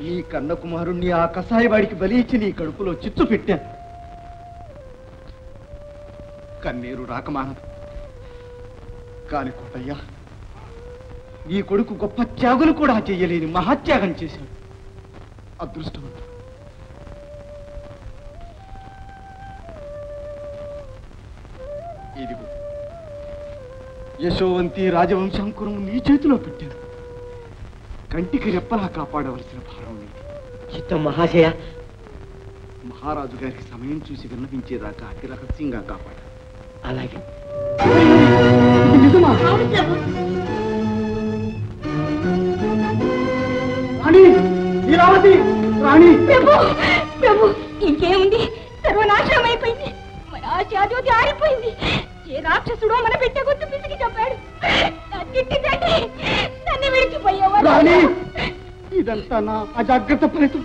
ఈ కన్నకుమారుణ్ణి ఆ కసాయివాడికి బలి ఇచ్చి నీ కడుపులో చిచ్చు పెట్టాను. కన్నీరు రాకమానదు. కాని కోటయ్య, నీ కొడుకు గొప్ప త్యాగులు కూడా చెయ్యలేని మహాత్యాగం చేశాడు. అదృష్టవంతుడు. ఇదిగో యశోవంతి రాజవంశాంకురం నీ చేతిలో పెట్టాను. కంటికి రెప్పలా కాపాడవలసిన భారం నీది. చిత్తం మహాశయ. మహారాజు గారికి సమయం చూసి విన్నవించేదాకా అతి రహస్యంగా కాపాడు. అలాగే. రాణి ప్రభు, ఇంకేముంది? సర్వనాశనం అయిపోయింది. మన ఆశాజ్యోతి ఆరిపోయింది. ఏ రాక్షసుడో మన బిడ్డ గుర్తు పిసికి చెప్పాడు. నన్ను విడిచిపోయేవాడు. ఇదంతా నా అజాగ్రత్త ఫలితం.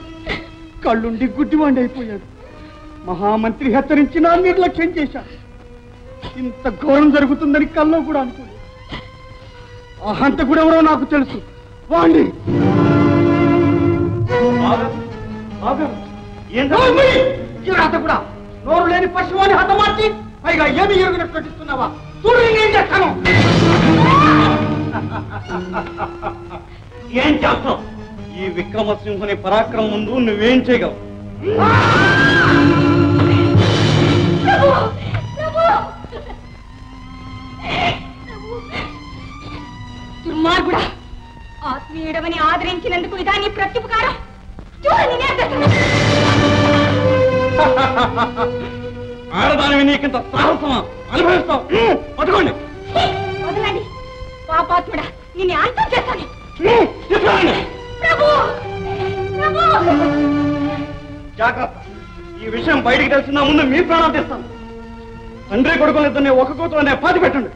కళ్ళుండి గుడ్డివాండి అయిపోయాడు. మహామంత్రి హెచ్చరించినా నిర్లక్ష్యం చేశాడు. ఇంత ఘోరం జరుగుతుందని కల్లో కూడా అనుకోలేదు. ఆ హంతకుడెవరో నాకు తెలుసు. వాణ్ణి కూడా నోరు లేని పశువుని హతమార్చి పైగా ఏమి ఎరుగునట్టు నటిస్తున్నావా? చూడు నేనేం చేస్తాను. ఏం చేస్తావు? ఈ విక్రమసింహుని పరాక్రమం ముందు నువ్వేం చేయగలవు? దుర్మార్గుడా, ఆత్మీయుడమని ఆదరించినందుకు ఇదా నీ ప్రత్యుపకారం? ఆడదానివి నీకింత సాహసమా? అనుభవిస్తావు. పట్టుకోండి. వదలండి పాపాత్ముడా, నిన్ను అంతం చేస్తాను. జాగ్రత్త. ఈ విషయం బయటికి తెలిసిన ముందు మీ ప్రాణాలు తీస్తాను. తండ్రి కొడుకులిద్దరిని ఒక కూతురునే పాతి పెట్టండి.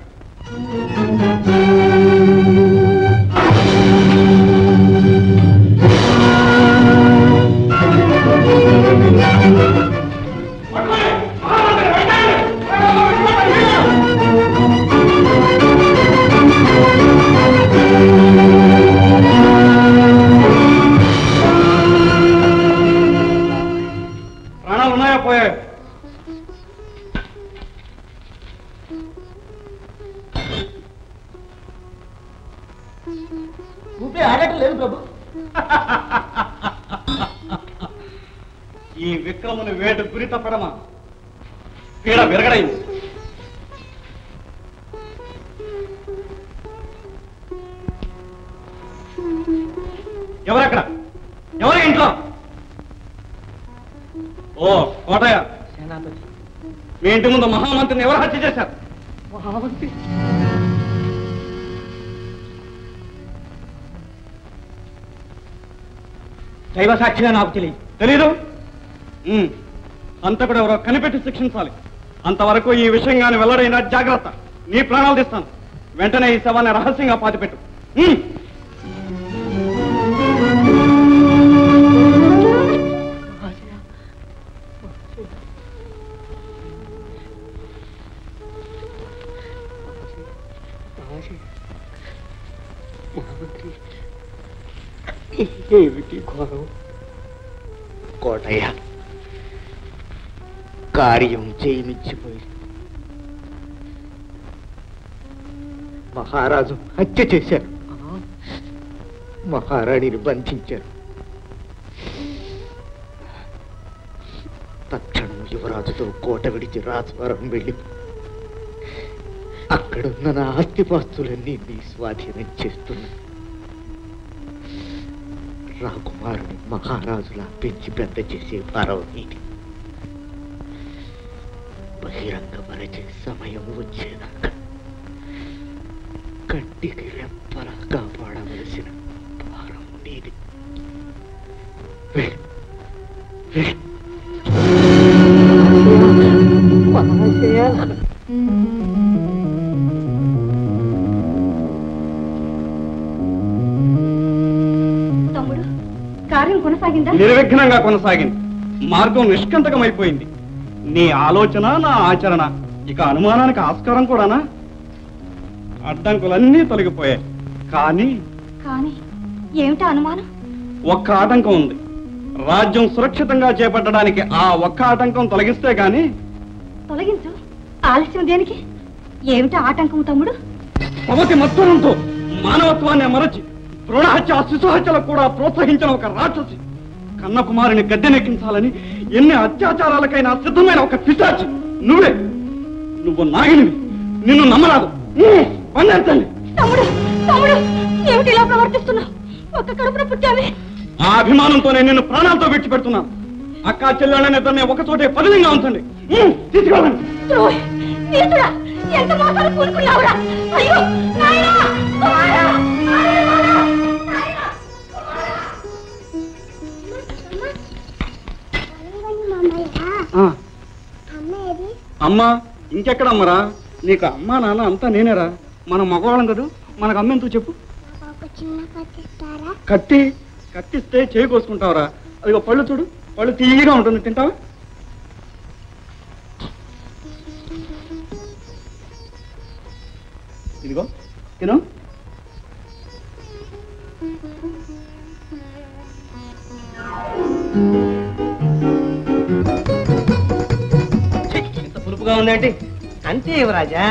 ప్రాణాలు ఉన్నాయా పోయాయి? ఊపే ఆడటం లేదు ప్రభు. ఈ విక్రముని వేటు గురి తప్పడమా? పీడ విరగడైంది. ఎవరక్కడ? ఎవరి ఇంట్లో? ఓ కోటయ్య, సేనాపతి. మీ ఇంటి ముందు మహామంత్రిని ఎవరు హత్య చేశారు? మహామంత్రి దైవ సాక్షిగా నాకు తెలియదు. తెలీదు? అంతకుడు ఎవరో కనిపెట్టి శిక్షించాలి. అంతవరకు ఈ విషయంగాని వెల్లడైనా జాగ్రత్త. నీ ప్రాణాలు తీస్తాను. వెంటనే ఈ శవాన్ని రహస్యంగా పాతిపెట్టు. ఏమిటి ఘోరం? కోటయ్య, కార్యం చేయమిచ్చిపోయి మహారాజు హత్య చేశారు. మహారాణిని బంధించారు. తక్షణం యువరాజుతో కోట విడిచి రాజవరం వెళ్ళి అక్కడున్న నా ఆస్తిపాస్తులన్నీ నీ స్వాధీనం చేస్తున్నా. రాకుమారుని మహారాజులా పెంచి పెద్ద చేసే భారం నీది. బహిరంగపరిచే సమయం వచ్చేదాకా కంటికి రెప్పలా కాపాడవలసిన భారం నీది. తమ్ముడు, కార్యం కొనసాగిందా? నిర్విఘ్నంగా కొనసాగింది. మార్గం నిష్కంటకమైపోయింది. నీ ఆలోచన, నా ఆచరణ, ఇక అనుమానానికి ఆస్కారం కూడానా? అడ్డంకులన్నీ తొలగిపోయాయి. కానీ కానీ ఏమిటా అనుమానం? ఒక్క ఆటంకం ఉంది. రాజ్యం సురక్షితంగా చేపట్టడానికి ఆ ఒక్క ఆటంకం తొలగిస్తే గాని. తొలగించు. ఆలస్యం దేనికి? ఏమిటి ఆటంకం తమ్ముడు? పవతి మత్సరంతో మానవత్వాన్ని మరచి భ్రూణహత్య శిశుహత్యలకు కూడా ప్రోత్సహించిన ఒక రాక్షసి, కన్నకుమారిని గద్దెనెక్కించాలని ఎన్ని అత్యాచారాలకైనా సిద్ధమైన ఒక పిశాచి నువ్వే. నువ్వు నాగినివి, నిన్ను నమ్మరాదు. పండించండి. తమ్ముడు తమ్ముడు ఏమిటి ఇలా ప్రవర్తిస్తున్నావు? ఒక్క కడుపున పుట్టావే. ఆ అభిమానంతోనే నిన్ను ప్రాణాలతో విడిచిపెడుతున్నాను. అక్కా చెల్లెళ్ళని ఇద్దరిని ఒకచోటే పదిలంగా ఉంచండి. తీసుకెళ్ళండి. ద్రోహి, నీచుడా, ఎంత మోసాలు కూరుకున్నావురా! అయ్యో నాయనా! కుమారా! నాయనా! అమ్మా ఇంకెక్కడమ్మరా? నీకు అమ్మా నాన్న అంతా నేనేరా. మన మగవాళ్ళం కదా, మనకు అమ్మ ఎంతో చెప్పు. కత్తి కత్తిస్తే చేయి కోసుకుంటావురా. అదిగో పళ్ళు చూడు, పళ్ళు తీయగా ఉంటుంది, తింటావా? ఇదిగో తిను. ఇంత పులుపుగా ఉందేంటి? అంతే యువరాజా,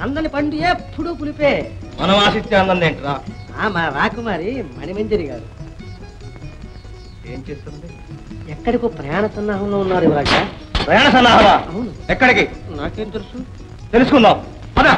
అందని పండు ఎప్పుడు పులిపే. మనం ఆశిస్తే అందండి ఏంట్రా? మా రాకుమారి మణిమంజరి గారు ఏం చేస్తుంది? ఎక్కడికో ప్రయాణ సన్నాహంలో ఉన్నారు యువరాజా. ప్రయాణ సన్నాహమా? అవును. ఎక్కడికి? నాకేం తెలుసు. తెలుసుకుందాం. అదా